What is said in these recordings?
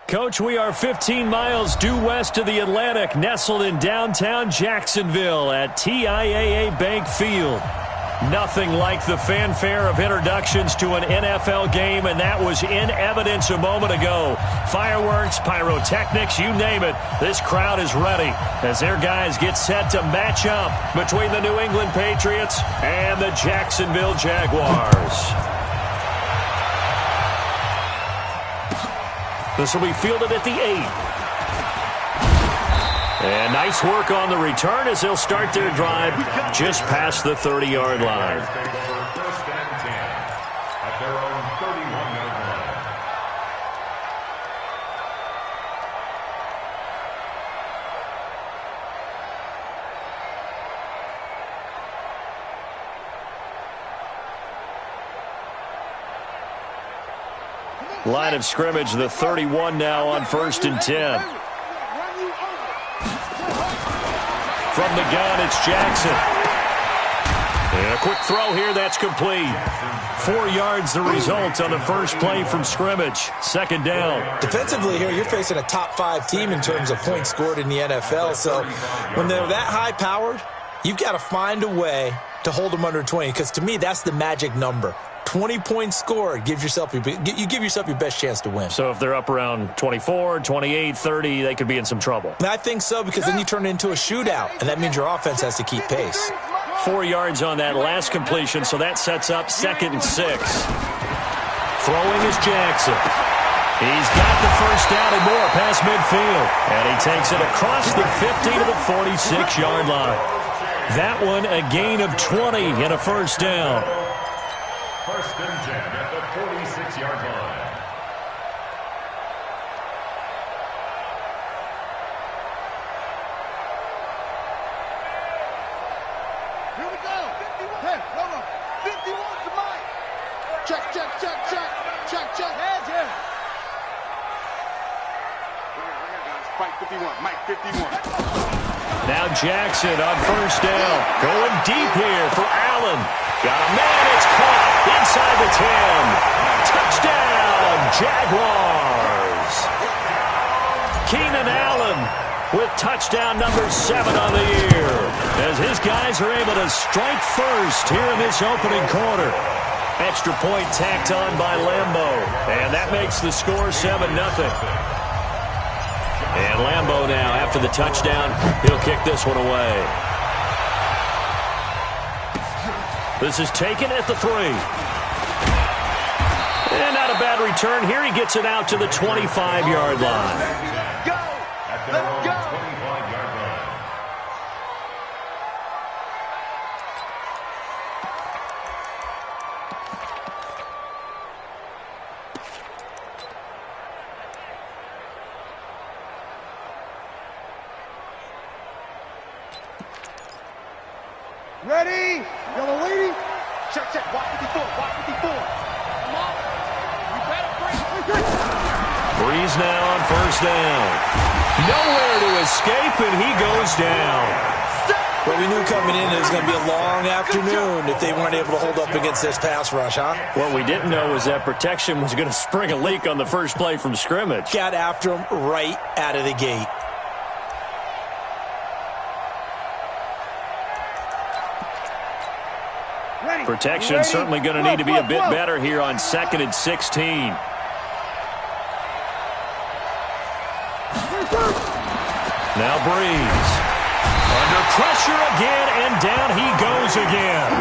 Coach, we are 15 miles due west of the Atlantic, nestled in downtown Jacksonville at TIAA Bank Field. Nothing like the fanfare of introductions to an NFL game, and that was in evidence a moment ago. Fireworks, pyrotechnics, you name it. This crowd is ready as their guys get set to match up between the New England Patriots and the Jacksonville Jaguars. This will be fielded at the 8. And nice work on the return as they'll start their drive just past the 30-yard line. First and 10 at their own 31-yard line. Line of scrimmage, the 31 now on 1st and 10. From the gun, it's Jackson. And a quick throw here, that's complete. 4 yards the result on the first play from scrimmage. Second down. Defensively here, you're facing a top-5 team in terms of points scored in the NFL. So when they're that high-powered, you've got to find a way to hold them under 20. Because to me, that's the magic number. 20 points scored, you give yourself your best chance to win. So if they're up around 24, 28, 30, they could be in some trouble. I think so, because then you turn it into a shootout, and that means your offense has to keep pace. 4 yards on that last completion, so that sets up 2nd and 6. Throwing is Jackson. He's got the first down and more past midfield. And he takes it across the 50 to the 46-yard line. That one a gain of 20 and a first down. First and 10 at the 46-yard line. Here we go. 51. Hey, hold on. 51 to Mike. Check. Hands here. Mike 51. Mike 51. Now Jackson on first down. Going deep here for Allen. Got a man. It's caught inside the 10. Touchdown, Jaguars. Keenan Allen with touchdown number 7 on the year as his guys are able to strike first here in this opening quarter. Extra point tacked on by Lambo, and that makes the score 7-0. And Lambo now, after the touchdown, he'll kick this one away. This is taken at the 3. And not a bad return. Here he gets it out to the 25-yard line. Go! Let's go! 25-yard line. Ready? Yellow lady. Check. Walk 54. Come on. You better break. Breeze now on first down. Nowhere to escape, and he goes down. Well, we knew coming in it was going to be a long afternoon if they weren't able to hold up against this pass rush, huh? What we didn't know was that protection was going to spring a leak on the first play from scrimmage. Got after him right out of the gate. Protection certainly going to need to be a bit better here on 2nd and 16. Now Breeze. Under pressure again, and down he goes again.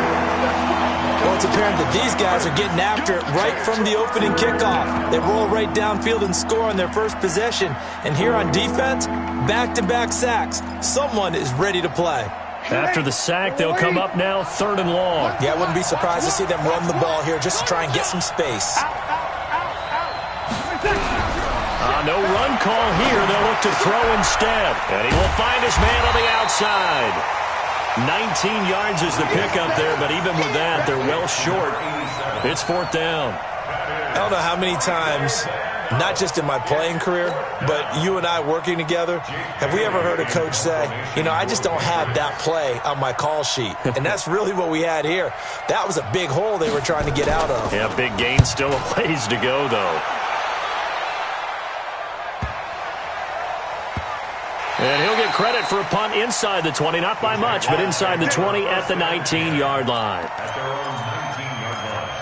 Well, it's apparent that these guys are getting after it right from the opening kickoff. They roll right downfield and score on their first possession. And here on defense, back-to-back sacks. Someone is ready to play. After the sack, they'll come up now 3rd and long. Yeah, I wouldn't be surprised to see them run the ball here just to try and get some space. No run call here. They'll look to throw instead. And he will find his man on the outside. 19 yards is the pickup there, but even with that, they're well short. It's 4th down. I don't know how many times, not just in my playing career, but you and I working together, have we ever heard a coach say, I just don't have that play on my call sheet. And that's really what we had here. That was a big hole they were trying to get out of. Yeah, big gain, still a ways to go, though. And he'll get credit for a punt inside the 20, not by much, but inside the 20 at the 19-yard line. At their own 19-yard line.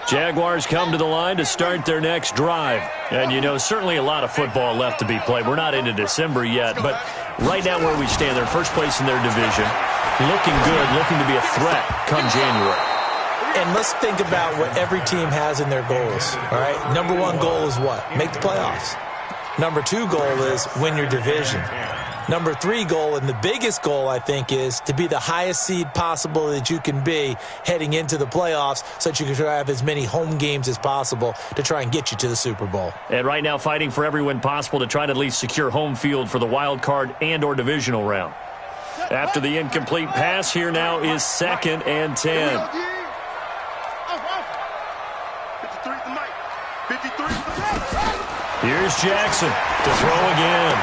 Jaguars come to the line to start their next drive. And, you know, certainly a lot of football left to be played. We're not into December yet, but right now where we stand, they're first place in their division. Looking good, looking to be a threat come January. And let's think about what every team has in their goals, all right? Number one goal is what? Make the playoffs. Number two goal is win your division. Number three goal, and the biggest goal, I think, is to be the highest seed possible that you can be heading into the playoffs so that you can try to have as many home games as possible to try and get you to the Super Bowl. And right now fighting for every win possible to try to at least secure home field for the wild card and or divisional round. After the incomplete pass, here now is 2nd and 10. 53. Here's Jackson to throw again.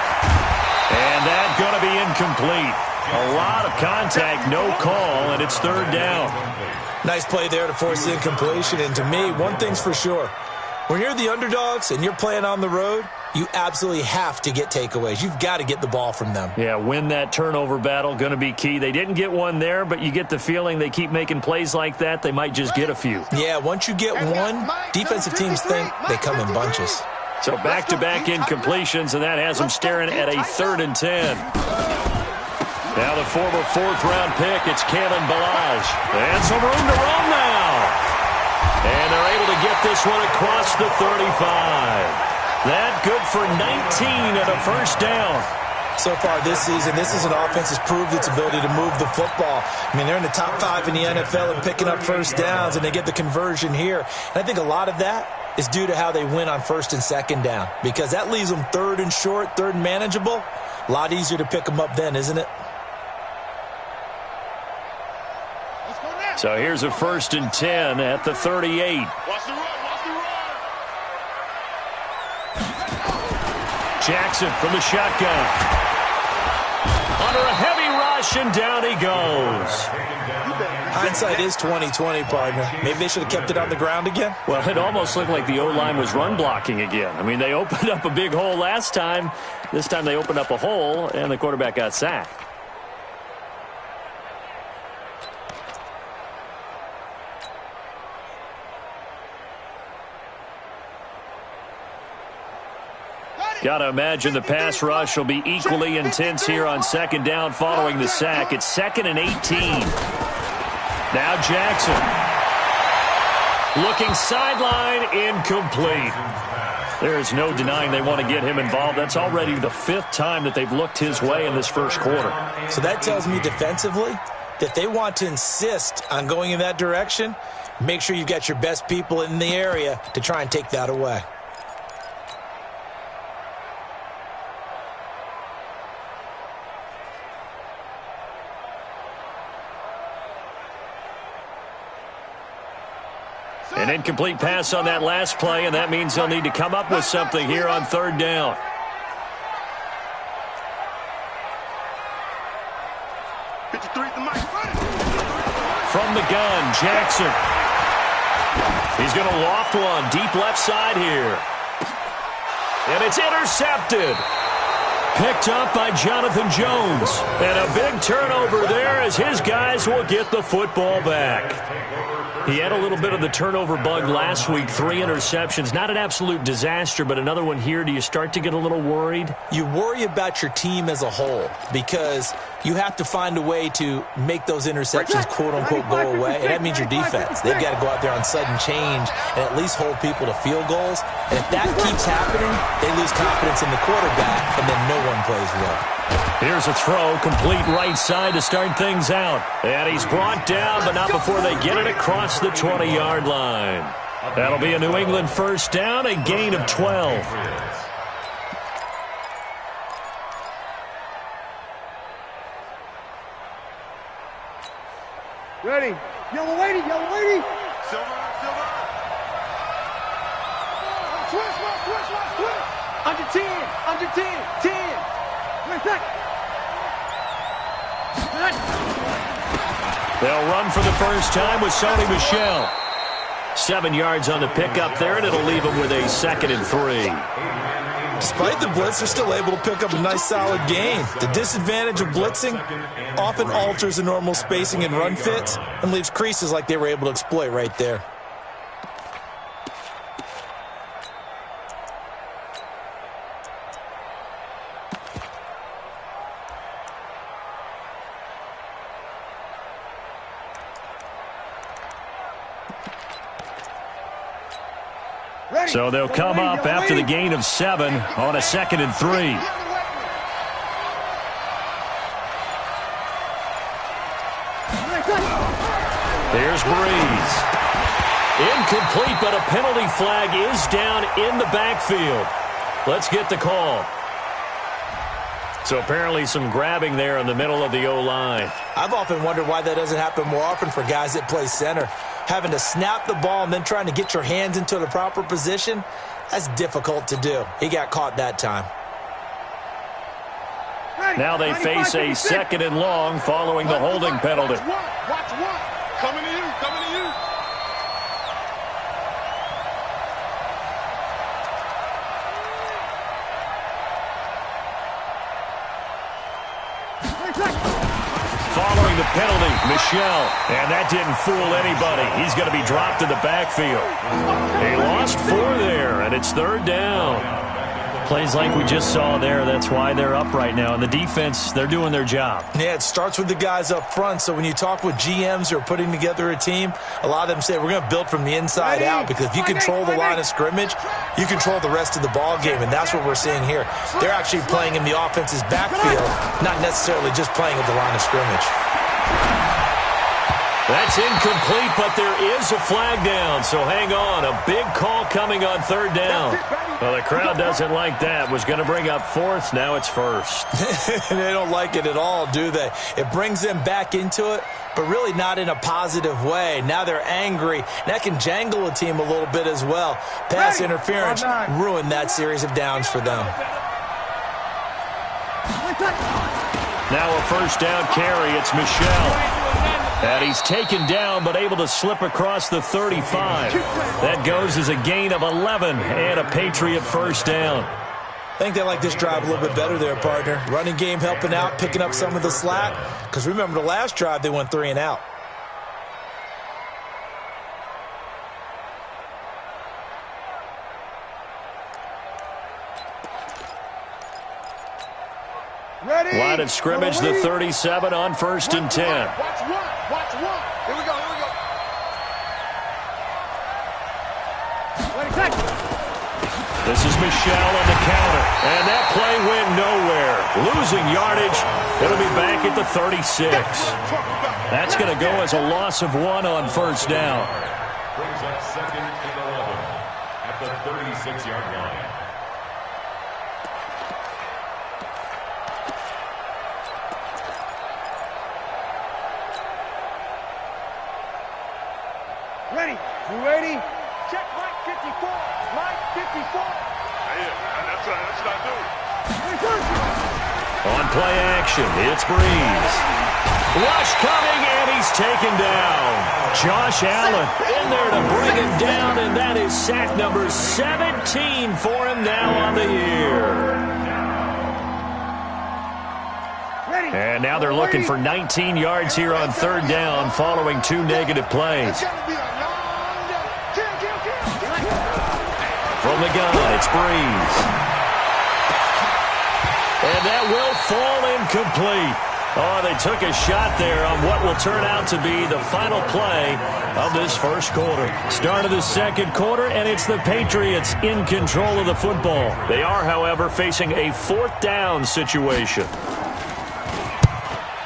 And that's going to be incomplete. A lot of contact, no call, and it's 3rd down. Nice play there to force the incompletion. And to me, one thing's for sure. When you're the underdogs and you're playing on the road, you absolutely have to get takeaways. You've got to get the ball from them. Yeah, win that turnover battle, going to be key. They didn't get one there, but you get the feeling they keep making plays like that, they might just get a few. Yeah, once you get one, defensive teams think they come in bunches. So back-to-back incompletions, and that has them staring at a 3rd and 10. Now the former 4th-round pick, it's Kalen Ballage. And some room to roam now. And they're able to get this one across the 35. That good for 19 and a 1st down. So far this season, this is an offense that's proved its ability to move the football. I mean, they're in the top 5 in the NFL and picking up 1st downs, and they get the conversion here. And I think a lot of that is due to how they win on 1st and 2nd down, because that leaves them 3rd and short, 3rd and manageable. A lot easier to pick them up then, isn't it? So here's a 1st and 10 at the 38. Watch the run. Jackson from the shotgun. Under a heavy rush, and down he goes. Hindsight is 20/20, partner. Maybe they should have kept it on the ground again. Well, it almost looked like the O-line was run blocking again. I mean, they opened up a big hole last time. This time they opened up a hole, and the quarterback got sacked. Got to imagine the pass rush will be equally intense here on 2nd down following the sack. It's 2nd and 18. Now Jackson. Looking sideline, incomplete. There's no denying they want to get him involved. That's already the 5th time that they've looked his way in this 1st quarter. So that tells me defensively that they want to insist on going in that direction. Make sure you've got your best people in the area to try and take that away. An incomplete pass on that last play, and that means they'll need to come up with something here on 3rd down. From the gun, Jackson. He's going to loft one deep left side here. And it's intercepted. Picked up by Jonathan Jones. And a big turnover there as his guys will get the football back. He had a little bit of the turnover bug last week, 3 interceptions. Not an absolute disaster, but another one here. Do you start to get a little worried? You worry about your team as a whole because you have to find a way to make those interceptions, quote-unquote, go away, and that means your defense. They've got to go out there on sudden change and at least hold people to field goals. And if that keeps happening, they lose confidence in the quarterback, and then no one plays well. Here's a throw, complete right side to start things out. And he's brought down, but not before they get it across the 20-yard line. That'll be a New England 1st down, a gain of 12. Ready. Yellow lady. Silver. Switch. Under 10. 10. Wait a second. They'll run for the first time with Sony Michel. 7 yards on the pickup there, and it'll leave them with a 2nd and 3. Despite the blitz, they're still able to pick up a nice, solid gain. The disadvantage of blitzing often alters the normal spacing and run fits and leaves creases like they were able to exploit right there. So they'll come up after the gain of 7 on a 2nd and 3. Here's Breeze. Incomplete, but a penalty flag is down in the backfield. Let's get the call. So apparently some grabbing there in the middle of the O-line. I've often wondered why that doesn't happen more often for guys that play center. Having to snap the ball and then trying to get your hands into the proper position, that's difficult to do. He got caught that time. Now they face a 2nd and long following the holding penalty. Watch one. Coming to you. Coming to you. Following the penalty, Michel. And that didn't fool anybody. He's going to be dropped in the backfield. They lost 4 there, and it's 3rd down. Plays like we just saw there. That's why they're up right now. And the defense, they're doing their job. Yeah, it starts with the guys up front. So when you talk with GMs who are putting together a team, a lot of them say we're going to build from the inside out, because if you control the line of scrimmage, you control the rest of the ball game, and that's what we're seeing here. They're actually playing in the offense's backfield, not necessarily just playing at the line of scrimmage. That's incomplete, but there is a flag down, so hang on. A big call coming on 3rd down. Well, the crowd doesn't like that. Was going to bring up 4th. Now it's 1st. They don't like it at all, do they? It brings them back into it, but really not in a positive way. Now they're angry. That can jangle a team a little bit as well. Pass interference ruined that series of downs for them. Now a 1st down carry. It's Michel. And he's taken down, but able to slip across the 35. That goes as a gain of 11 and a Patriot 1st down. I think they like this drive a little bit better there, partner. Running game helping out, picking up some of the slack. Because remember, the last drive, they went 3 and out. Ready. Line of scrimmage, the 37 on 1st and 10. Watch one. Watch one. Here we go. Here we go. This is Michel on the counter. And that play went nowhere. Losing yardage. It'll be back at the 36. That's going to go as a loss of 1 on 1st down. Brings up 2nd and 11 at the 36-yard line. Ready. You ready? Check Mike 54. Mike 54. That's what I do. On play action, it's Breeze. Rush coming, and he's taken down. Josh Allen in there to bring him down, and that is sack number 17 for him now on the year. And now they're looking for 19 yards here on 3rd down following 2 negative plays. From the gun, it's Breeze. And that will fall incomplete. Oh, they took a shot there on what will turn out to be the final play of this 1st quarter. Start of the 2nd quarter, and it's the Patriots in control of the football. They are, however, facing a 4th down situation.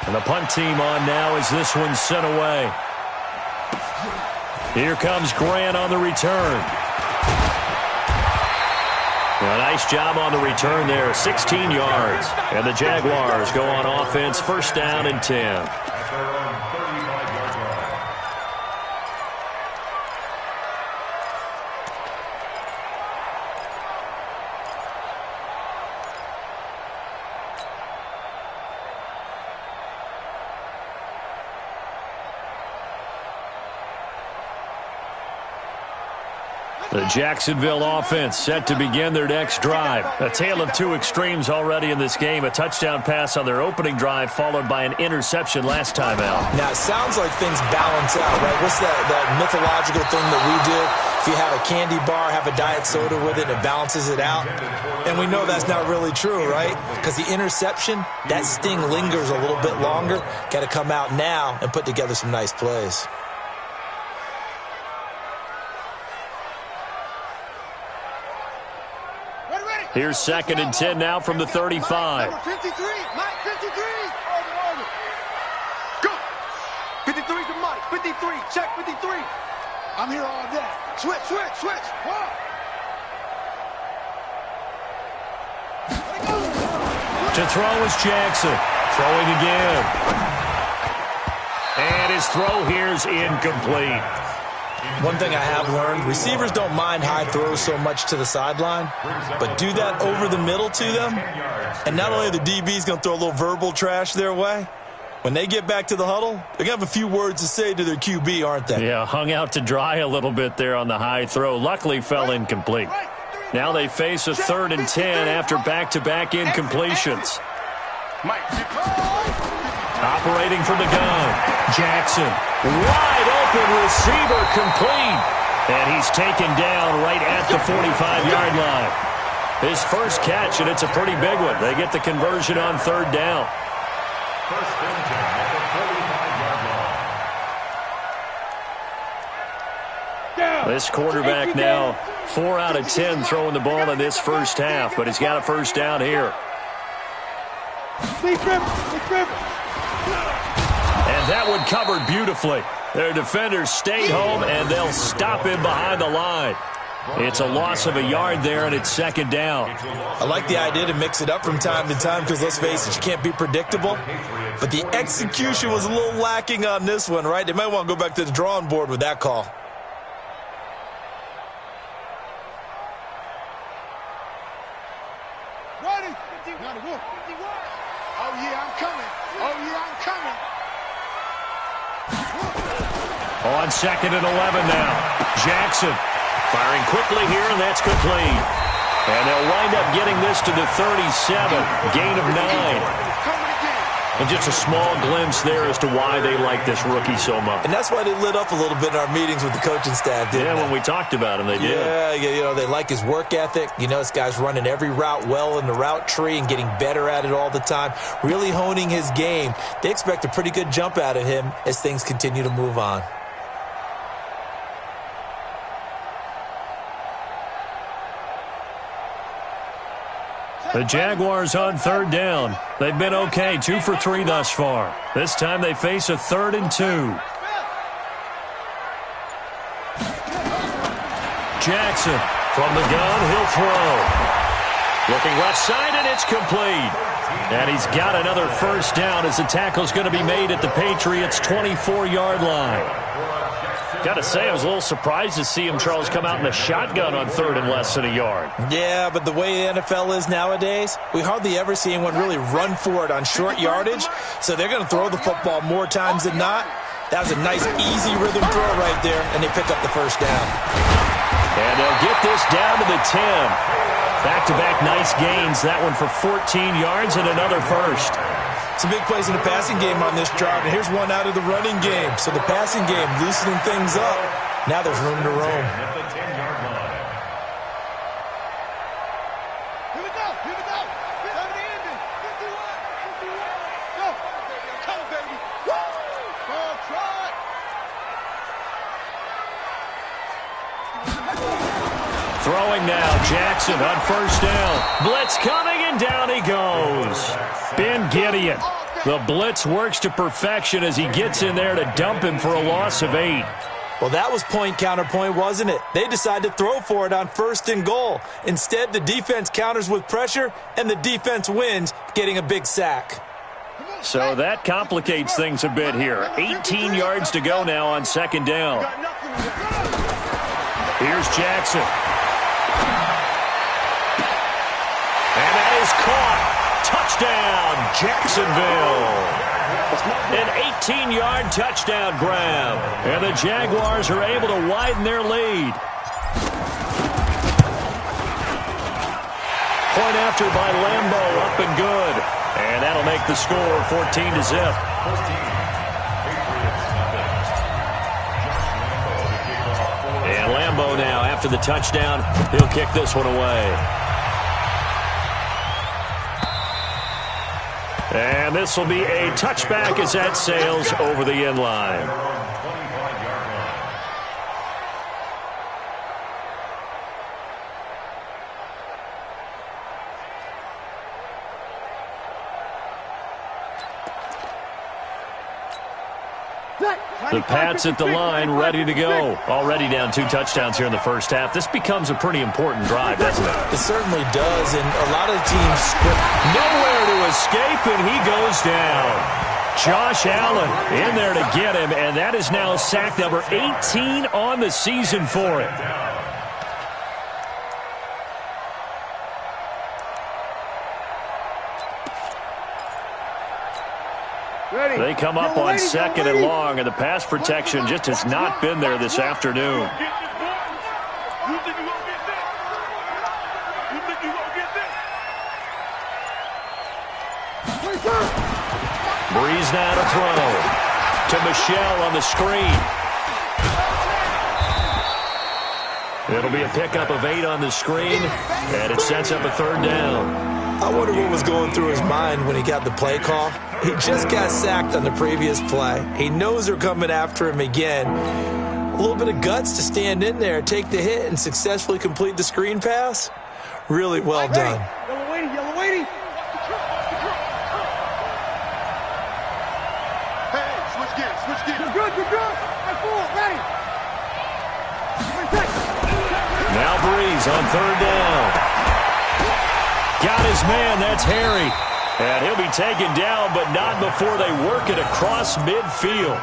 And the punt team on now as this one's sent away. Here comes Grant on the return. A nice job on the return there, 16 yards. And the Jaguars go on offense, 1st down and 10. At their own 35-yard line. The Jacksonville offense set to begin their next drive. A tale of two extremes already in this game. A touchdown pass on their opening drive followed by an interception last time out. Now, it sounds like things balance out, right? What's that mythological thing that we do? If you have a candy bar, have a diet soda with it, it balances it out. And we know that's not really true, right? Because the interception, that sting lingers a little bit longer. Got to come out now and put together some nice plays. Here's 2nd and 10 now from the 35. Mike, 53. Mike, 53. Over. Go. 53 to Mike. 53. Check 53. I'm here all day. Switch. One. To throw is Jackson. Throwing again. And his throw here's incomplete. One thing I have learned, receivers don't mind high throws so much to the sideline, but do that over the middle to them, and not only are the DBs going to throw a little verbal trash their way, when they get back to the huddle, they're going to have a few words to say to their QB, aren't they? Yeah, hung out to dry a little bit there on the high throw. Luckily fell incomplete. Now they face a 3rd and 10 after back-to-back incompletions. Operating from the gun, Jackson, wide open receiver complete. And he's taken down right at the 45-yard line. His first catch, and it's a pretty big one. They get the conversion on 3rd down. First and 10 at the 45-yard line. This quarterback now 4 out of 10 throwing the ball in this first half, but he's got a first down here. And that one covered beautifully. Their defenders stayed home, and they'll stop him behind the line. It's a loss of a yard there, and it's 2nd down. I like the idea to mix it up from time to time because, let's face it, you can't be predictable. But the execution was a little lacking on this one, right? They might want to go back to the drawing board with that call. Ready? 51. Oh, yeah, I'm coming. On 2nd and 11 now. Jackson firing quickly here, and that's complete. And they'll wind up getting this to the 37, gain of 9. And just a small glimpse there as to why they like this rookie so much. And that's why they lit up a little bit in our meetings with the coaching staff, didn't they? When we talked about him, they did. Yeah, they like his work ethic. This guy's running every route well in the route tree and getting better at it all the time, really honing his game. They expect a pretty good jump out of him as things continue to move on. The Jaguars on 3rd down. They've been okay, 2 for 3 thus far. This time they face a 3rd and 2. Jackson from the gun, he'll throw. Looking left side, and it's complete. And he's got another first down as the tackle's going to be made at the Patriots' 24-yard line. Got to say, I was a little surprised to see him, Charles, come out in the shotgun on 3rd and less than a yard. Yeah, but the way the NFL is nowadays, we hardly ever see anyone really run for it on short yardage. So they're going to throw the football more times than not. That was a nice, easy rhythm throw right there, and they pick up the first down. And they'll get this down to the 10. Back-to-back nice gains. That one for 14 yards and another first. Some big plays in the passing game on this drive, and here's one out of the running game. So the passing game loosening things up. Now there's room to roam. At the 10-yard line. Here we go. 70-50. 51. Go. Come, baby. Woo! Go, try. Throwing now, Jackson on first down. Blitz coming, and down he goes. Ben Gideon. The blitz works to perfection as he gets in there to dump him for a loss of 8. Well, that was point counterpoint, wasn't it? They decided to throw for it on 1st and goal. Instead, the defense counters with pressure, and the defense wins, getting a big sack. So that complicates things a bit here. 18 yards to go now on 2nd down. Here's Jackson. And that is caught. Touchdown, Jacksonville. An 18-yard touchdown grab. And the Jaguars are able to widen their lead. Point after by Lambo, up and good. And that'll make the score 14-0. And Lambo now, after the touchdown, he'll kick this one away. And this will be a touchback as that sails over the end line. The Pats at the line, ready to go. Already down 2 touchdowns here in the first half. This becomes a pretty important drive, doesn't it? It certainly does, and a lot of teams script. Nowhere to escape, and he goes down. Josh Allen in there to get him, and that is now sack number 18 on the season for him. They come up on 2nd and long, and the pass protection just has not been there this afternoon. Breeze now to throw to Michelle on the screen. It'll be a pickup of 8 on the screen, and it sets up a 3rd down. I wonder what was going through his mind when he got the play call. He just got sacked on the previous play. He knows they're coming after him again. A little bit of guts to stand in there, take the hit, and successfully complete the screen pass. Really well done. Yellow waiting, yellow waiting. Hey, switch gears, switch gears. You're good, you're good. Ready. Now Breeze on 3rd down. Got his man, that's Harry. And he'll be taken down, but not before they work it across midfield.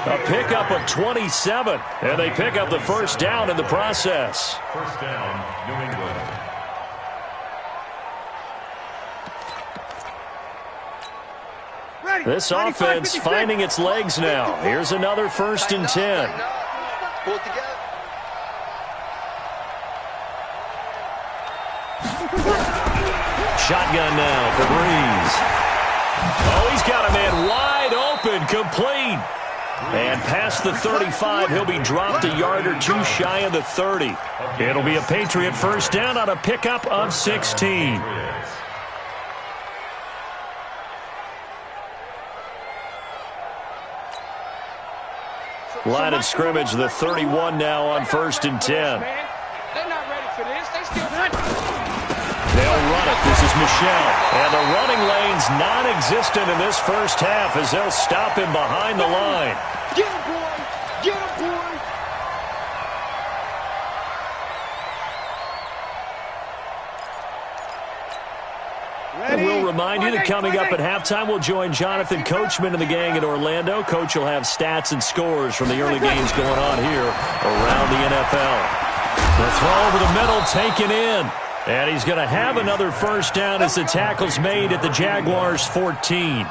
A pickup of 27, and they pick up the 1st down in the process. 1st down, New England. This offense finding its legs now. Here's another 1st and 10. Pull it together. Shotgun now for Breeze. Oh, he's got a man wide open, complete. And past the 35, he'll be dropped a yard or 2 shy of the 30. It'll be a Patriot 1st down on a pickup of 16. Line of scrimmage, the 31 now on 1st and 10. They're not ready for this. They still not. They'll run it. This is Michelle. And the running lane's non-existent in this first half as they'll stop him behind the line. Get him, boy. Get him, boy. And we'll remind you that coming up at halftime, we'll join Jonathan Coachman and the gang in Orlando. Coach will have stats and scores from the early games going on here around the NFL. The throw over the middle, taken in. And he's going to have another 1st down as the tackle's made at the Jaguars' 14.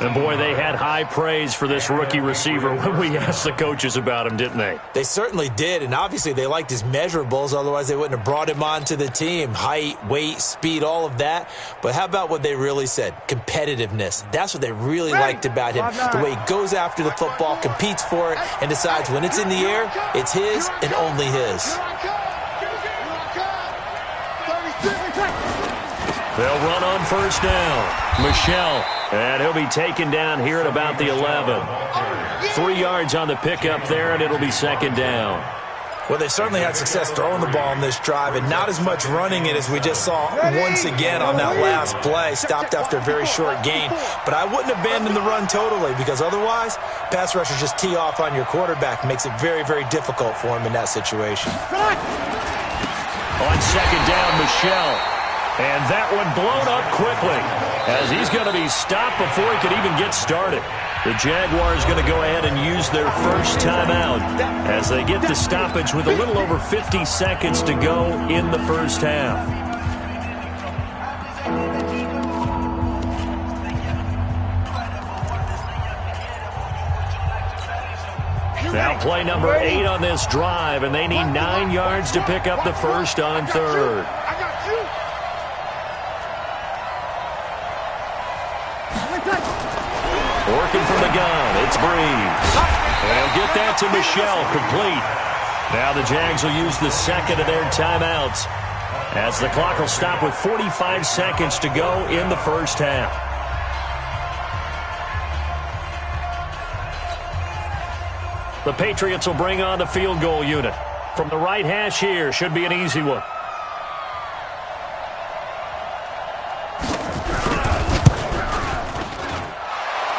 And, boy, they had high praise for this rookie receiver when we asked the coaches about him, didn't they? They certainly did, and obviously they liked his measurables. Otherwise, they wouldn't have brought him onto the team. Height, weight, speed, all of that. But how about what they really said? Competitiveness. That's what they really liked about him. The way he goes after the football, competes for it, and decides when it's in the air, it's his and only his. They'll run on 1st down. Michelle, and he'll be taken down here at about the 11. 3 yards on the pickup there, and it'll be 2nd down. Well, they certainly had success throwing the ball in this drive, and not as much running it as we just saw once again on that last play. Stopped after a very short gain. But I wouldn't abandon the run totally, because otherwise, pass rushers just tee off on your quarterback. Makes it very, very difficult for him in that situation. On 2nd down, Michelle. And that one blown up quickly as he's going to be stopped before he could even get started. The Jaguars going to go ahead and use their first timeout as they get the stoppage with a little over 50 seconds to go in the first half. Now play number 8 on this drive, and they need 9 yards to pick up the 1st on 3rd. I got you. Breeze. And get that to Michel, complete. Now the Jags will use the second of their timeouts as the clock will stop with 45 seconds to go in the first half. The Patriots will bring on the field goal unit. From the right hash here, should be an easy one.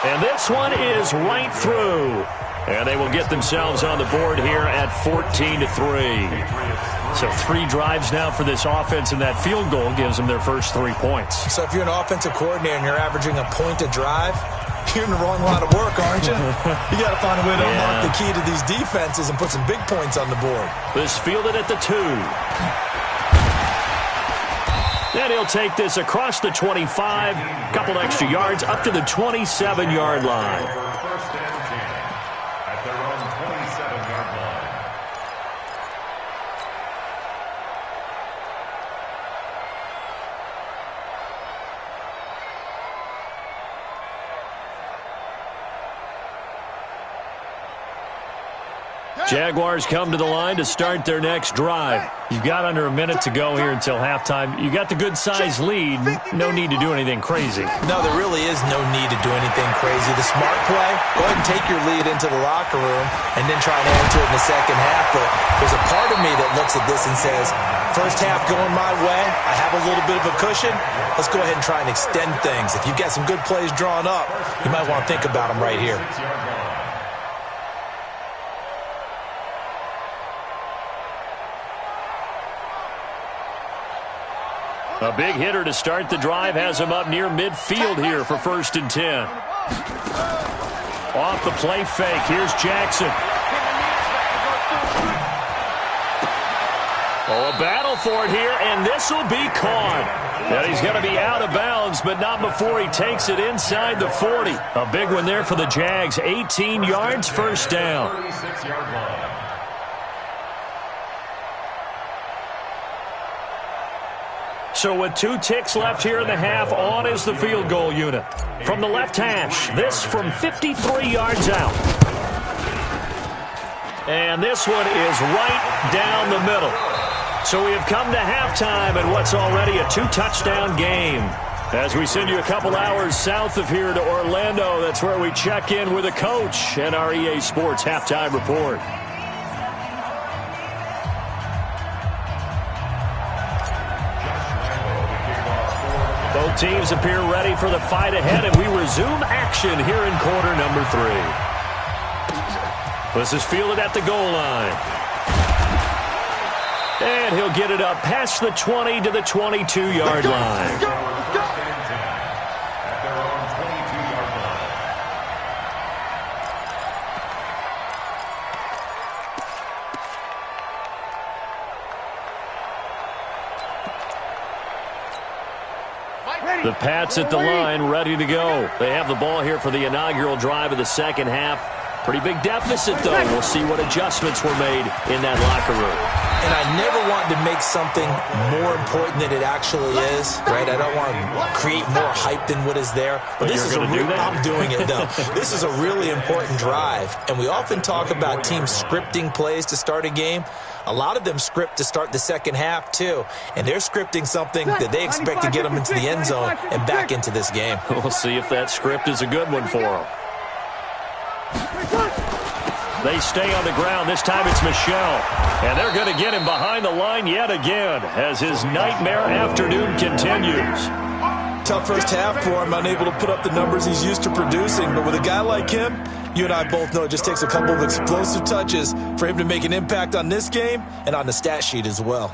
And this one is right through. And they will get themselves on the board here at 14-3. So 3 drives now for this offense, and that field goal gives them their first 3 points. So if you're an offensive coordinator and you're averaging a point a drive, you're in the wrong line of work, aren't you? You got to find a way to unlock the key to these defenses and put some big points on the board. This fielded at the 2. Then he'll take this across the 25, couple extra yards up to the 27-yard line. First and 10 at their own 27-yard line. Jaguars come to the line to start their next drive. You've got under a minute to go here until halftime. You got the good-sized lead. No need to do anything crazy. No, there really is no need to do anything crazy. The smart play, go ahead and take your lead into the locker room and then try and add to it in the second half. But there's a part of me that looks at this and says, first half going my way, I have a little bit of a cushion. Let's go ahead and try and extend things. If you've got some good plays drawn up, you might want to think about them right here. A big hitter to start the drive has him up near midfield here for 1st and 10. Off the play fake, here's Jackson. Oh, a battle for it here, and this will be caught. And he's going to be out of bounds, but not before he takes it inside the 40. A big one there for the Jags, 18 yards, first down. 36-yard line. So with 2 ticks left here in the half, on is the field goal unit. From the left hash, this from 53 yards out. And this one is right down the middle. So we have come to halftime in what's already a 2-touchdown game. As we send you a couple hours south of here to Orlando, that's where we check in with a coach and our EA Sports halftime report. Both teams appear ready for the fight ahead, and we resume action here in quarter number 3. This is fielded at the goal line. And he'll get it up past the 20 to the 22-yard line. The Pats at the line, ready to go. They have the ball here for the inaugural drive of the second half. Pretty big deficit, though. We'll see what adjustments were made in that locker room. And I never want to make something more important than it actually is, right? I don't want to create more hype than what is there. But this is I'm doing it, though. This is a really important drive. And we often talk about teams scripting plays to start a game. A lot of them script to start the second half, too. And they're scripting something that they expect to get them into the end zone and back into this game. We'll see if that script is a good one for them. They stay on the ground. This time it's Michel. And they're going to get him behind the line yet again as his nightmare afternoon continues. Tough first half for him, unable to put up the numbers he's used to producing. But with a guy like him, you and I both know it just takes a couple of explosive touches for him to make an impact on this game and on the stat sheet as well.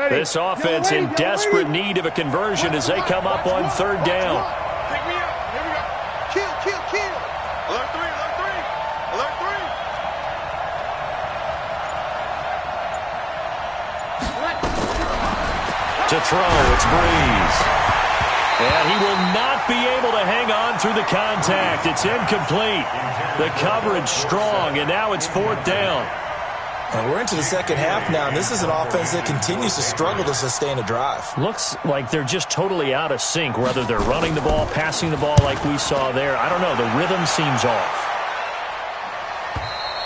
This offense in desperate need of a conversion as they come up on third down. Pick me up. Here we go. Kill, kill, kill. Alert 3, alert 3. Alert 3. To throw, it's Breeze. And he will not be able to hang on through the contact. It's incomplete. The coverage strong, and now it's 4th down. And we're into the second half now, and this is an offense that continues to struggle to sustain a drive. Looks like they're just totally out of sync, whether they're running the ball, passing the ball like we saw there. I don't know. The rhythm seems off.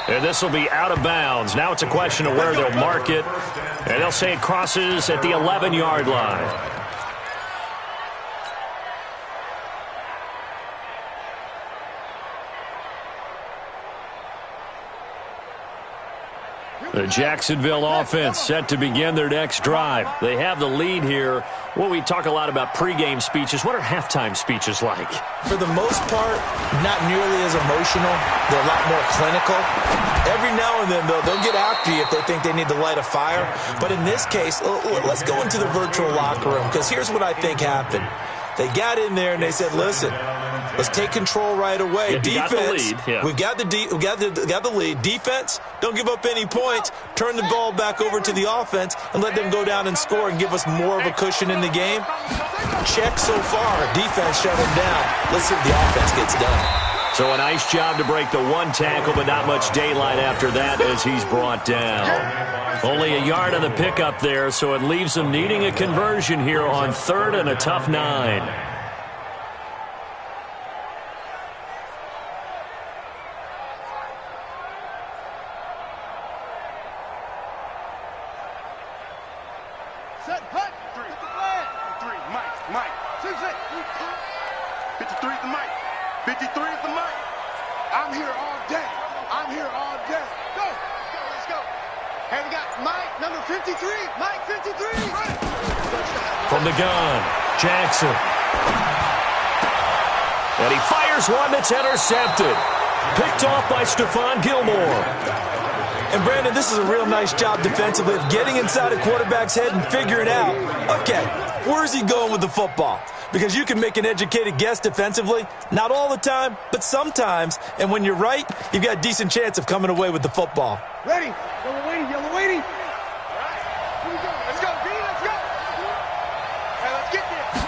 And this will be out of bounds. Now it's a question of where they'll mark it. And they'll say it crosses at the 11-yard line. The Jacksonville offense set to begin their next drive. They have the lead here. Well, we talk a lot about pregame speeches. What are halftime speeches like? For the most part, not nearly as emotional. They're a lot more clinical. Every now and then, though, they'll get after you if they think they need to light a fire. But in this case, let's go into the virtual locker room, because here's what I think happened. They got in there and they said, listen, let's take control right away. Yeah, defense, got the lead. Yeah. we've got the lead. Defense, don't give up any points. Turn the ball back over to the offense and let them go down and score and give us more of a cushion in the game. Check so far. Defense shut them down. Let's see if the offense gets done. So a nice job to break the one tackle, but not much daylight after that as he's brought down. Only a yard on the pickup there, so it leaves them needing a conversion here on 3rd and a tough 9. Set, hut. 3. Get the flag. 3. Mike. 6 it. 53 is the mic. 53 is the mic. I'm here all day. Go. Let's go. Hey, we got Mike, number 53. Mike, 53. From the gun, Jackson. And he fires one that's intercepted. Picked off by Stephon Gilmore. And, Brandon, this is a real nice job defensively of getting inside a quarterback's head and figuring out, okay, where's he going with the football? Because you can make an educated guess defensively, not all the time, but sometimes. And when you're right, you've got a decent chance of coming away with the football. Ready. Yellow waiting. All right. Here we go. Let's go, B. Let's go. Hey, let's get this.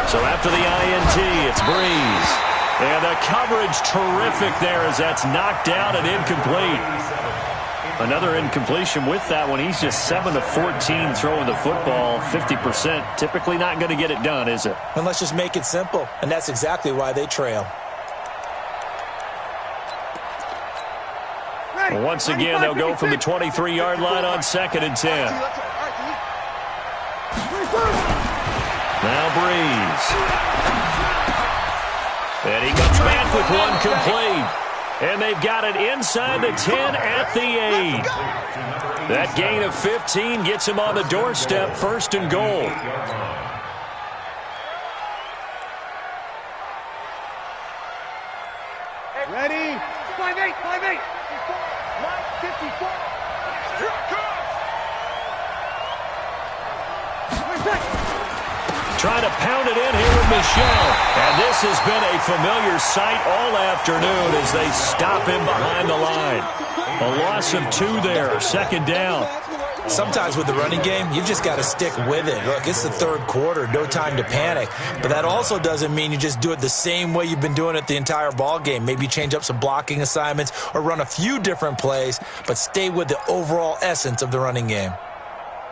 So after the INT, it's Breeze. And the coverage terrific there as that's knocked down and incomplete. Another incompletion with that one. He's just 7 of 14 throwing the football, 50%. Typically not going to get it done, is it? And let's just make it simple. And that's exactly why they trail. Well, once again, they'll go from the 23-yard line on 2nd and 10. Now Breeze. And he comes back with one complete. And they've got it inside the 10 at the 8. That gain of 15 gets him on the doorstep, 1st and goal. Ready? 5-8. Mike, 54. Here it comes. Trying to pound it in here with Michelle. And this has been a familiar sight all afternoon as they stop him behind the line. A loss of 2 there, 2nd down. Sometimes with the running game, you've just got to stick with it. Look, it's the 3rd quarter, no time to panic. But that also doesn't mean you just do it the same way you've been doing it the entire ball game. Maybe change up some blocking assignments or run a few different plays, but stay with the overall essence of the running game.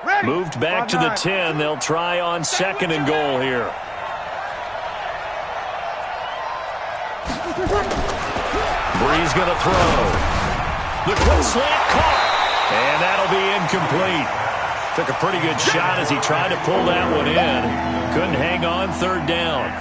Ready. Moved back to the 10. They'll try on 2nd and goal here. Breeze going to throw. The quick slant caught. And that'll be incomplete. Took a pretty good shot as he tried to pull that one in. Couldn't hang on 3rd down.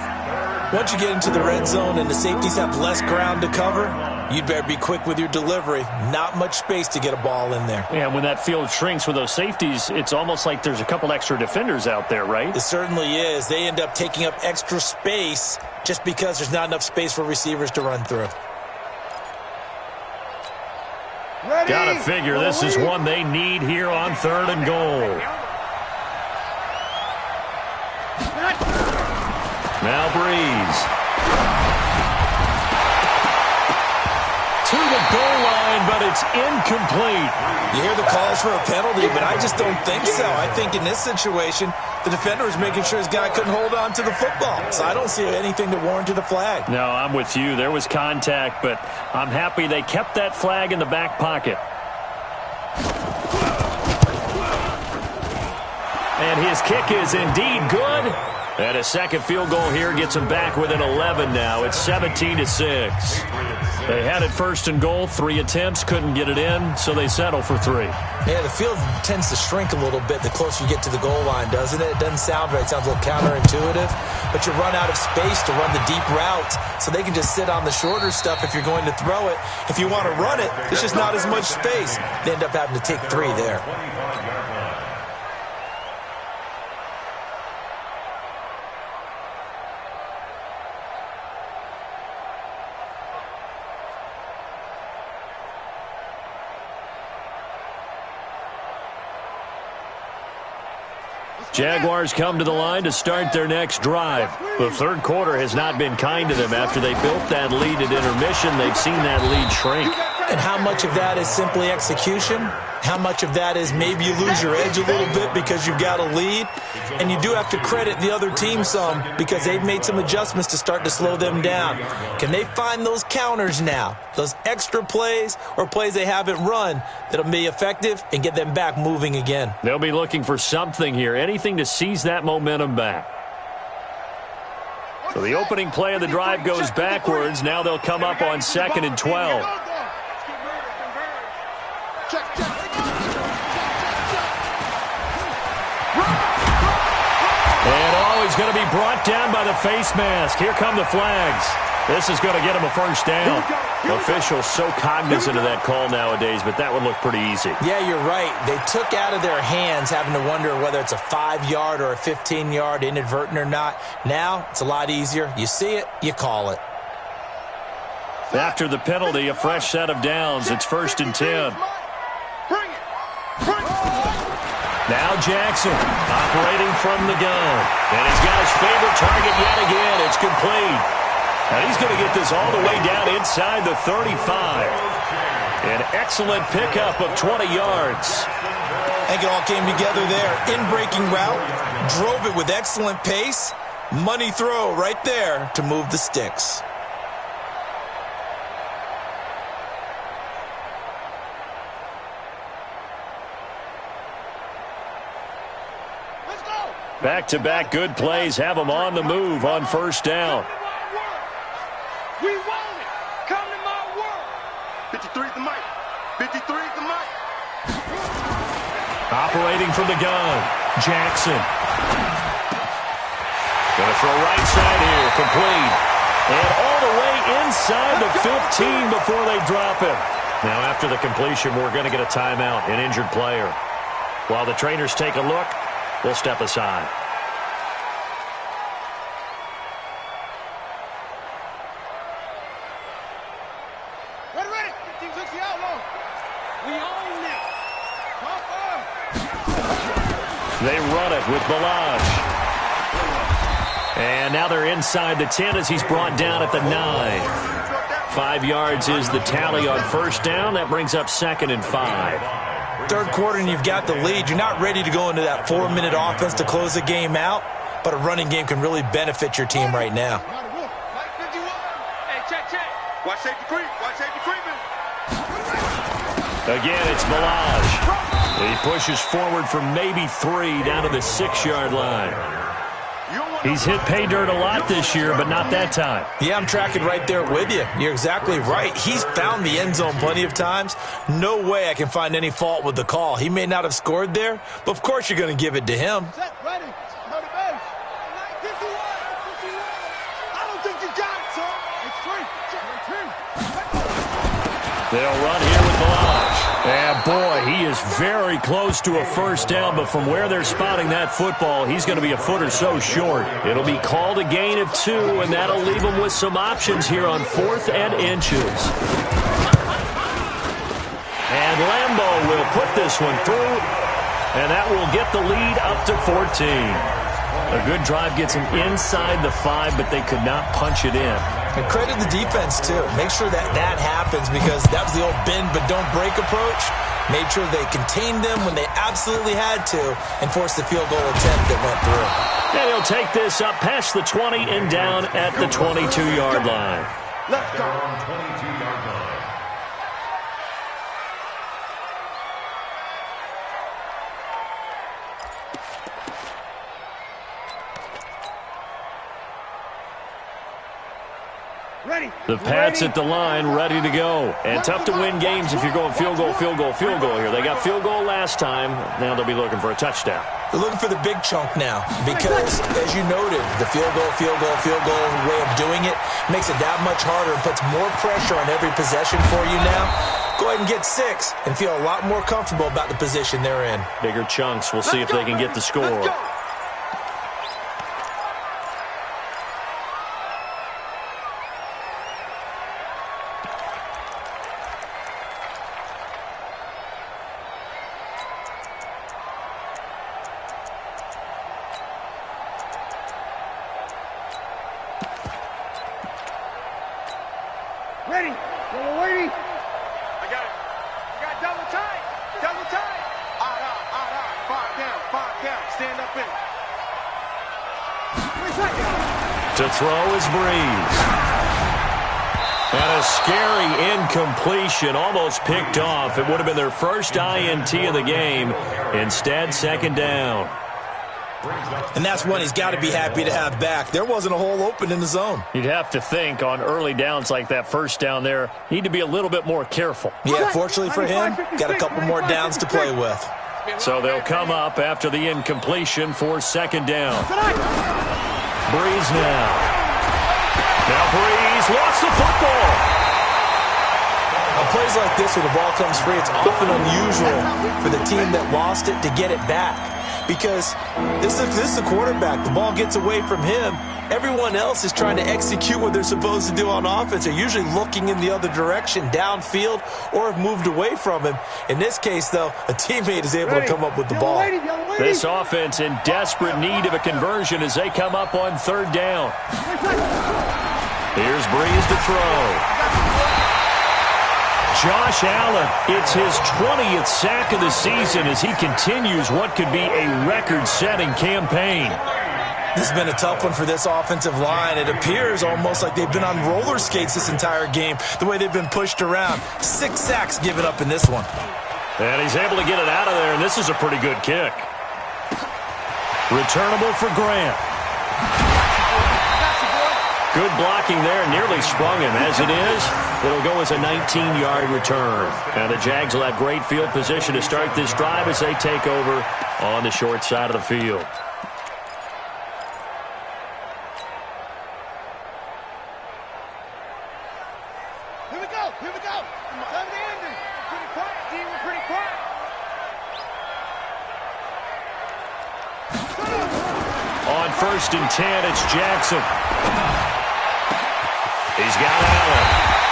Once you get into the red zone and the safeties have less ground to cover, you'd better be quick with your delivery. Not much space to get a ball in there. Yeah, when that field shrinks with those safeties, it's almost like there's a couple extra defenders out there, right? It certainly is. They end up taking up extra space just because there's not enough space for receivers to run through. Ready. Gotta figure this is one they need here on 3rd and goal. Now Breeze. To the goal line, but it's incomplete. You hear the calls for a penalty, but I just don't think so. I think in this situation, the defender was making sure his guy couldn't hold on to the football. So I don't see anything to warrant a flag. No, I'm with you. There was contact, but I'm happy they kept that flag in the back pocket. And his kick is indeed good. And a second field goal here gets him back within 11 now. It's 17-6. They had it first and goal. 3 attempts, couldn't get it in, so they settle for 3. Yeah, the field tends to shrink a little bit the closer you get to the goal line, doesn't it? It doesn't sound right. It sounds a little counterintuitive. But you run out of space to run the deep routes, so they can just sit on the shorter stuff if you're going to throw it. If you want to run it, there's just not as much space. They end up having to take 3 there. Jaguars come to the line to start their next drive. The third quarter has not been kind to them. After they built that lead at intermission, they've seen that lead shrink. And how much of that is simply execution? How much of that is maybe you lose your edge a little bit because you've got a lead? And you do have to credit the other team some because they've made some adjustments to start to slow them down. Can they find those counters now, those extra plays or plays they haven't run that'll be effective and get them back moving again? They'll be looking for something here, anything to seize that momentum back. So the opening play of the drive goes backwards. Now they'll come up on 2nd and 12. And he's going to be brought down by the face mask. Here come the flags. This is going to get him a first down. Officials so cognizant of that call nowadays, but that would look pretty easy. Yeah, you're right. They took out of their hands having to wonder whether it's a 5-yard or a 15-yard, inadvertent or not. Now, it's a lot easier. You see it, you call it. After the penalty, a fresh set of downs. It's 1st and 10. Now Jackson operating from the gun. And he's got his favorite target yet again. It's complete. And he's going to get this all the way down inside the 35. An excellent pickup of 20 yards. I think it all came together there. In-breaking route, drove it with excellent pace. Money throw right there to move the sticks. Back-to-back good plays have them on the move on first down. We want it. Come to my world. 53's the mic. 53's the mic. Operating from the gun. Jackson. Going to throw right side here. Complete. And all the way inside the 15 before they drop him. Now after the completion, we're going to get a timeout, an injured player. While the trainers take a look, we'll step aside. Ready. 15-60 outlaw. We own this. They run it with Balaj. And now they're inside the 10 as he's brought down at the 9. 5 yards is the tally on first down. That brings up 2nd and 5. Third quarter and you've got the lead. You're not ready to go into that 4-minute offense to close the game out, but a running game can really benefit your team right now. Hey, check. Watch safety creep. Watch safety creeping. Again, it's Balaj. He pushes forward for maybe 3 down to the 6-yard line. He's hit pay dirt a lot this year, but not that time. Yeah, I'm tracking right there with you. You're exactly right. He's found the end zone plenty of times. No way I can find any fault with the call. He may not have scored there, but of course you're going to give it to him. Set, ready. Motivation. 51. I don't think you got it, sir. It's 3. They'll run here with Balaj. And boy, he is very close to a first down, but from where they're spotting that football, he's going to be a foot or so short. It'll be called a gain of 2, and that'll leave him with some options here on 4th and inches. And Lambo will put this one through, and that will get the lead up to 14. A good drive gets him inside the 5, but they could not punch it in. And credit the defense, too. Make sure that that happens because that was the old bend but don't break approach. Made sure they contained them when they absolutely had to and forced the field goal attempt that went through. And he'll take this up past the 20 and down at the 22-yard line. Let's go. 22-yard line. The Pats at the line, ready to go. And tough to win games if you're going field goal, field goal, field goal here. They got field goal last time. Now they'll be looking for a touchdown. They're looking for the big chunk now because, as you noted, the field goal way of doing it makes it that much harder and puts more pressure on every possession for you now. Go ahead and get 6 and feel a lot more comfortable about the position they're in. Bigger chunks. We'll see if they can get the score. Ready. Double waiting. I got it. I got double tight. Double tight. Odd. 5 down. Stand up in it. To throw is Breeze. And a scary incompletion, almost picked off. It would have been their first INT of the game. Instead, second down. And that's one he's got to be happy to have back. There wasn't a hole open in the zone. You'd have to think on early downs like that first down there, need to be a little bit more careful. Yeah, fortunately for him, got a couple more downs to play with. So they'll come up after the incompletion for second down. Breeze now. Now Breeze lost the football. On plays like this where the ball comes free, it's often unusual for the team that lost it to get it back. Because this is the quarterback. The ball gets away from him. Everyone else is trying to execute what they're supposed to do on offense. They're usually looking in the other direction, downfield, or have moved away from him. In this case, though, a teammate is able to come up with the ball. This offense in desperate need of a conversion as they come up on third down. Here's Breeze to throw. Josh Allen, it's his 20th sack of the season as he continues what could be a record-setting campaign. This has been a tough one for this offensive line. It appears almost like they've been on roller skates this entire game, the way they've been pushed around. 6 sacks given up in this one. And he's able to get it out of there, and this is a pretty good kick. Returnable for Grant. Good blocking there, nearly sprung him. As it is, it'll go as a 19-yard return. Now the Jags will have great field position to start this drive as they take over on the short side of the field. Here we go. Come to Andrew. Pretty quiet, team. We're pretty quiet. On 1st and 10, it's Jackson. He's got Allen.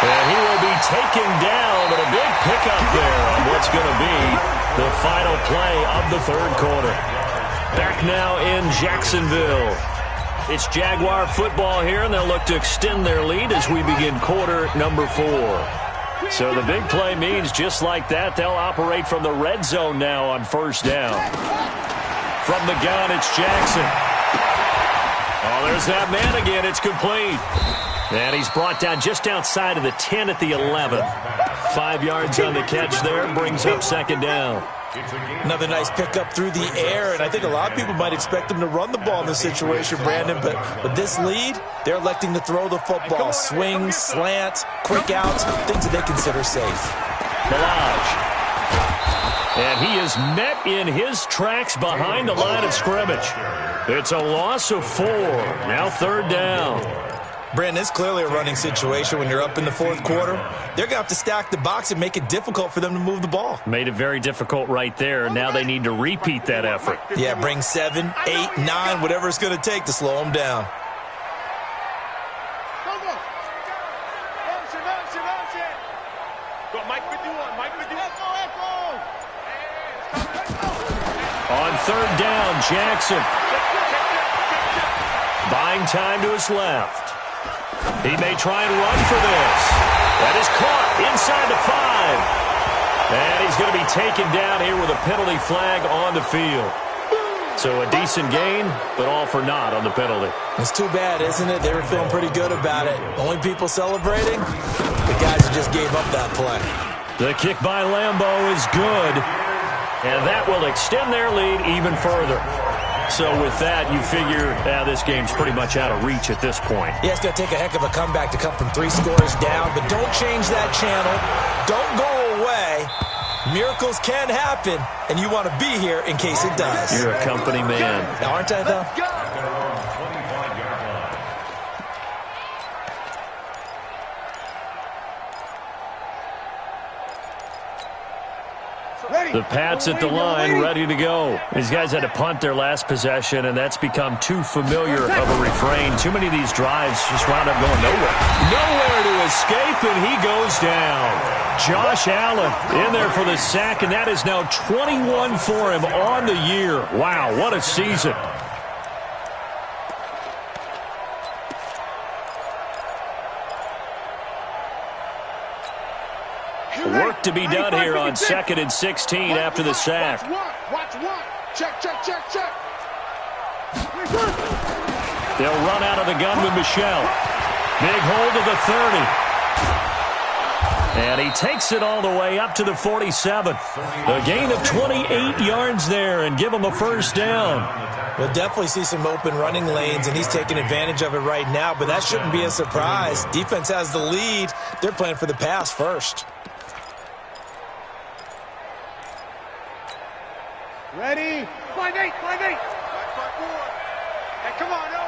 And he will be taken down, but a big pickup there on what's going to be the final play of the third quarter. Back now in Jacksonville. It's Jaguar football here, and they'll look to extend their lead as we begin quarter number 4. So the big play means just like that, they'll operate from the red zone now on first down. From the gun, it's Jackson. Oh, there's that man again. It's complete. And he's brought down just outside of the 10 at the 11. 5 yards on the catch there, brings up second down. Another nice pickup through the air, and I think a lot of people might expect him to run the ball in this situation, Brandon, but with this lead, they're electing to throw the football. Swings, slants, quick outs, things that they consider safe. Balaj. And he is met in his tracks behind the line of scrimmage. It's a loss of 4. Now third down. Brandon, it's clearly a running situation when you're up in the fourth quarter. They're going to have to stack the box and make it difficult for them to move the ball. Made it very difficult right there. Now they need to repeat that effort. Yeah, bring 7, 8, 9, whatever it's going to take to slow them down. On third down, Jackson. Buying time to his left. He may try and run for this. That is caught inside the 5. And he's going to be taken down here with a penalty flag on the field. So a decent gain, but all for naught on the penalty. It's too bad, isn't it? They were feeling pretty good about it. Only people celebrating? The guys who just gave up that play. The kick by Lambo is good. And that will extend their lead even further. So with that, you figure this game's pretty much out of reach at this point. Yeah, it's going to take a heck of a comeback to come from 3 scores down, but don't change that channel. Don't go away. Miracles can happen, and you want to be here in case it does. You're a company man. Aren't I, though? The Pats at the line, ready to go. These guys had to punt their last possession, and that's become too familiar of a refrain. Too many of these drives just wound up going nowhere. Nowhere to escape, and he goes down. Josh Allen in there for the sack, and that is now 21 for him on the year. Wow, what a season. Work to be done here on 2nd and 16 after the sack. Watch one. Check. They'll run out of the gun with Michelle. Big hold to the 30. And he takes it all the way up to the 47. A gain of 28 yards there and give him a first down. We'll definitely see some open running lanes, and he's taking advantage of it right now, but that shouldn't be a surprise. Defense has the lead. They're playing for the pass first. Ready? 5-8. Hey, come on, no.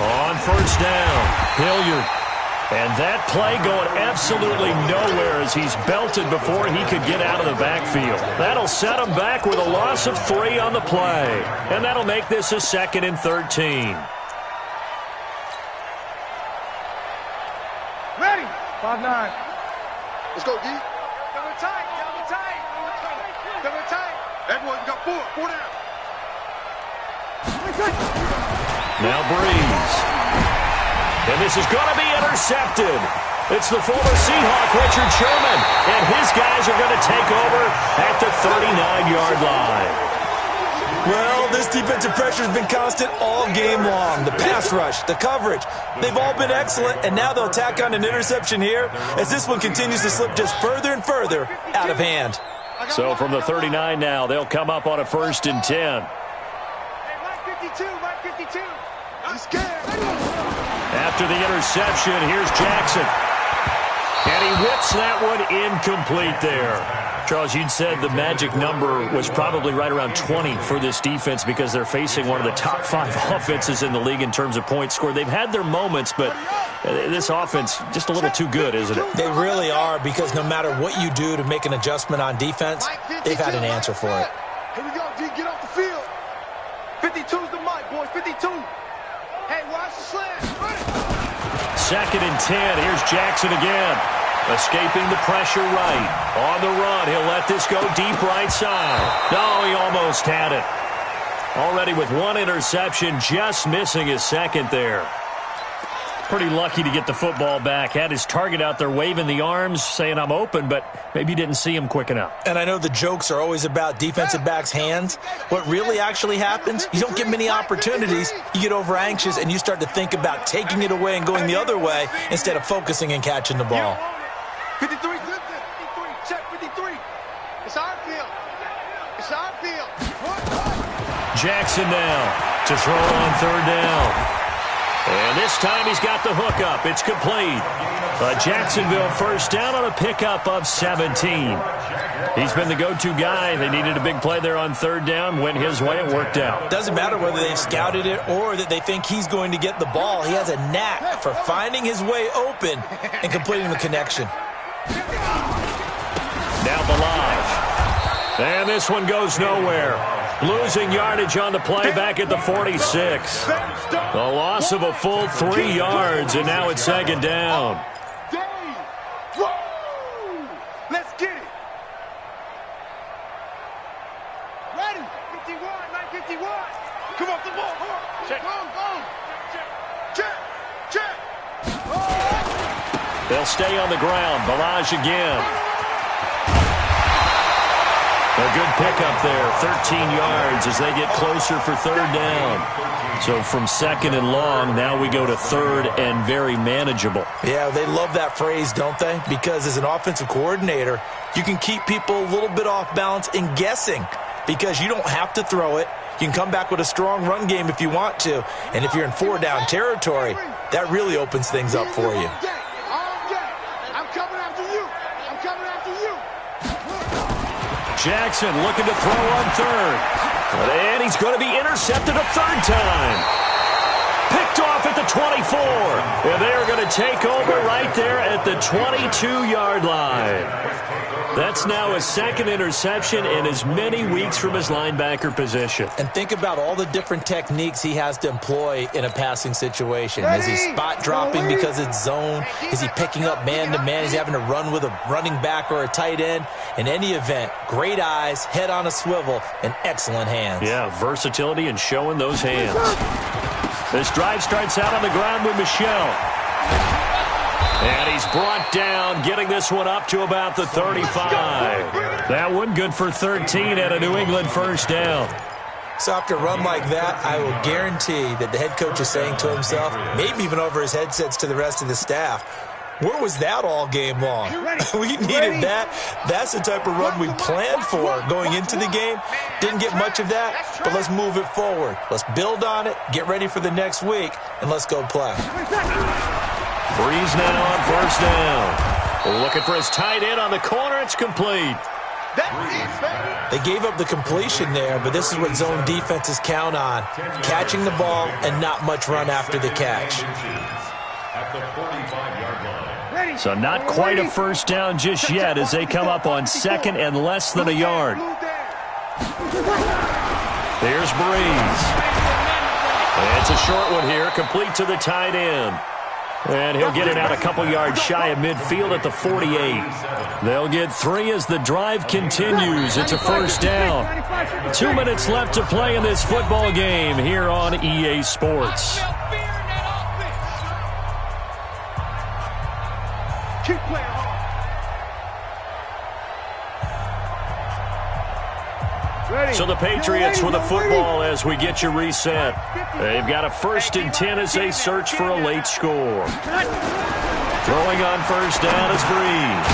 On first down, Hilliard. And that play going absolutely nowhere as he's belted before he could get out of the backfield. That'll set him back with a loss of 3 on the play. And that'll make this a 2nd and 13. Ready? 5-9. Let's go, D. Double tight. Everyone's got 4 down. Now Breeze. And this is going to be intercepted. It's the former Seahawk, Richard Sherman. And his guys are going to take over at the 39-yard line. Well, this defensive pressure has been constant all game long. The pass rush, the coverage, they've all been excellent, and now they'll tack on an interception here as this one continues to slip just further and further out of hand. So from the 39 now, they'll come up on a 1st and 10. Mike 52. I'm scared. After the interception, here's Jackson. And he whips that one incomplete there. Charles, you'd said the magic number was probably right around 20 for this defense because they're facing one of the top 5 offenses in the league in terms of points scored. They've had their moments, but this offense just a little too good, isn't it? They really are, because no matter what you do to make an adjustment on defense, they've had an answer for it. Here we go, D. Get off the field. 52's the mic, boys. 52. Hey, watch the slant. 2nd and 10. Here's Jackson again. Escaping the pressure right. On the run, he'll let this go deep right side. No, he almost had it. Already with 1 interception, just missing his 2nd there. Pretty lucky to get the football back. Had his target out there waving the arms, saying I'm open, but maybe didn't see him quick enough. And I know the jokes are always about defensive backs' hands. What really actually happens, you don't get many opportunities, you get over anxious, and you start to think about taking it away and going the other way instead of focusing and catching the ball. 53, 53, check 53. It's our field. Jackson now to throw on 3rd down. And this time he's got the hook up. It's complete. A Jacksonville first down on a pickup of 17. He's been the go-to guy. They needed a big play there on 3rd down. Went his way. It worked out. Doesn't matter whether they've scouted it or that they think he's going to get the ball. He has a knack for finding his way open and completing the connection. Now Balaj. And this one goes nowhere. Losing yardage on the play back at the 46. The loss of a full 3 yards, and now it's 2nd down. Let's get it. Ready. 51, 951. Come off the ball. They'll stay on the ground. Balaj again. A good pickup there, 13 yards as they get closer for third down. So from second and long, now we go to third and very manageable. Yeah, they love that phrase, don't they? Because as an offensive coordinator, you can keep people a little bit off balance and guessing because you don't have to throw it. You can come back with a strong run game if you want to. And if you're in four-down territory, that really opens things up for you. I'm coming after you. I'm coming after you. Jackson looking to throw on third. And he's going to be intercepted a third time. Picked off at the 24. And they're going to take over right there at the 22-yard line. That's now his second interception in as many weeks from his linebacker position. And think about all the different techniques he has to employ in a passing situation. Is he spot dropping because it's zone? Is he picking up man-to-man? Is he having to run with a running back or a tight end? In any event, great eyes, head on a swivel, and excellent hands. Yeah, versatility and showing those hands. This drive starts out on the ground with Michel. And he's brought down, getting this one up to about the 35. That one good for 13 at a New England first down. So after a run like that, I will guarantee that the head coach is saying to himself, maybe even over his headsets to the rest of the staff, where was that all game long? We needed that. That's the type of run we planned for going into the game. Didn't get much of that, but let's move it forward. Let's build on it, get ready for the next week, and let's go play. Breeze now on first down. Looking for his tight end on the corner. It's complete. They gave up the completion there, but this is what zone defenses count on. Catching the ball and not much run after the catch. At the 45-yard line. So not quite a first down just yet as they come up on second and less than a yard. Here's Breeze. It's a short one here, complete to the tight end. And he'll get it out a couple yards shy of midfield at the 48. They'll get three as the drive continues. It's a first down. 2 minutes left to play in this football game here on EA Sports. Keep playing hard. So the Patriots with the football as we get you reset. They've got a 1st and 10 as they search for a late score. Throwing on first down is Breeze.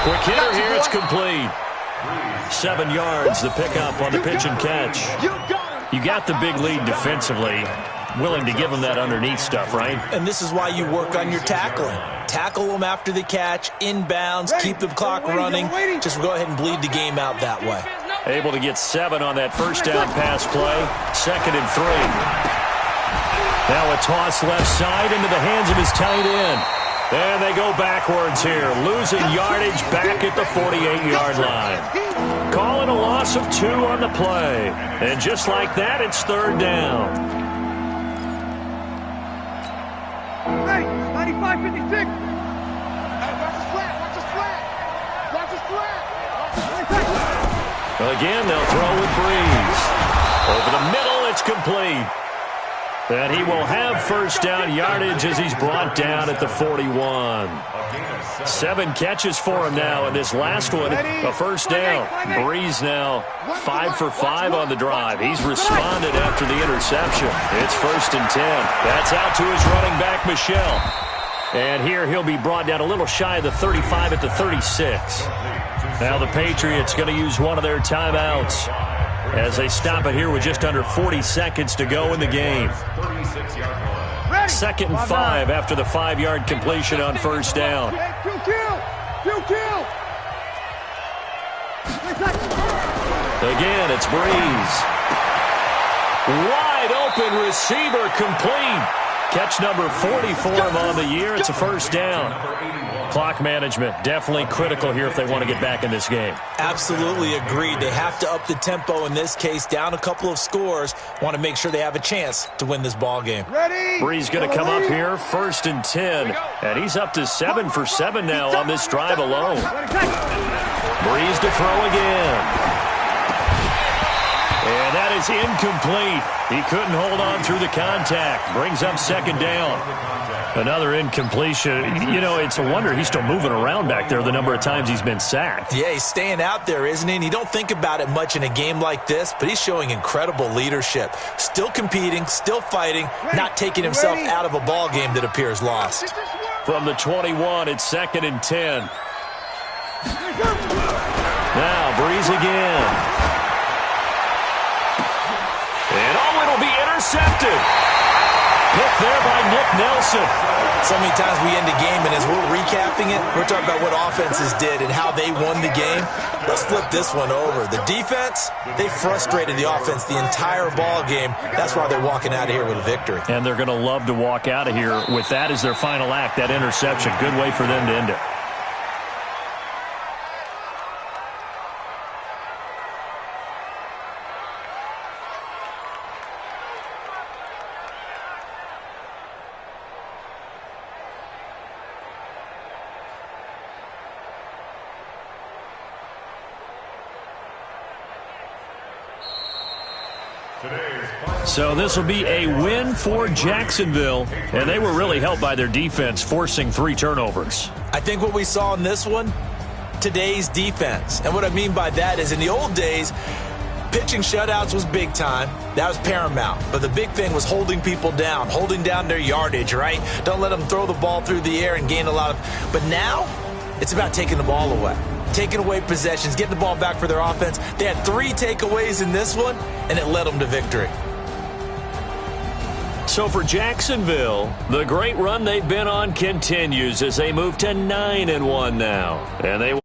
Quick hitter here, it's complete. 7 yards, the pickup on the pitch and catch. You got the big lead defensively. Willing to give them that underneath stuff, right? And this is why you work on your tackling. Tackle them after the catch, inbounds, keep the clock running. Just go ahead and bleed the game out that way. Able to get 7 on that first down pass play. 2nd and 3. Now a toss left side into the hands of his tight end. And they go backwards here. Losing yardage back at the 48-yard line. Calling a loss of 2 on the play. And just like that, it's third down. 95-56. Hey, watch his flat. Watch his flat. Watch his flat. Again, they'll throw with Breeze. Over the middle, it's complete. And he will have first down yardage as he's brought down at the 41. 7 catches for him now, and this last one, a first down. Breeze now 5 for 5 on the drive. He's responded after the interception. It's 1st and 10. That's out to his running back, Michel. And here he'll be brought down a little shy of the 35 at the 36. Now the Patriots going to use one of their timeouts as they stop it here with just under 40 seconds to go in the game. 2nd and 5 after the 5-yard completion on first down. Again, it's Breeze. Wide open receiver complete. Catch number 40 for him on the year. It's a first down. Clock management definitely critical here if they want to get back in this game. Absolutely agreed. They have to up the tempo in this case, down a couple of scores. Want to make sure they have a chance to win this ball game. Breeze going to come up here, 1st and 10. And he's up to 7 for 7 now on this drive alone. Breeze to throw again. And that is incomplete. He couldn't hold on through the contact. Brings up 2nd down. Another incompletion. You know, it's a wonder he's still moving around back there the number of times he's been sacked. Yeah, he's staying out there, isn't he? And you don't think about it much in a game like this, but he's showing incredible leadership. Still competing, still fighting, not taking himself out of a ball game that appears lost. From the 21, it's 2nd and 10. Now, Breeze again. And it'll be intercepted. Picked there by Nick Nelson. So many times we end a game, and as we're recapping it, we're talking about what offenses did and how they won the game. Let's flip this one over. The defense, they frustrated the offense the entire ball game. That's why they're walking out of here with a victory. And they're going to love to walk out of here with that as their final act, that interception. Good way for them to end it. So this will be a win for Jacksonville, and they were really helped by their defense, forcing 3 turnovers. I think what we saw in this one, today's defense. And what I mean by that is in the old days, pitching shutouts was big time. That was paramount. But the big thing was holding people down, holding down their yardage, right? Don't let them throw the ball through the air and gain a lot of. But now, it's about taking the ball away. Taking away possessions, getting the ball back for their offense. They had 3 takeaways in this one, and it led them to victory. So for Jacksonville, the great run they've been on continues as they move to 9-1 now. And they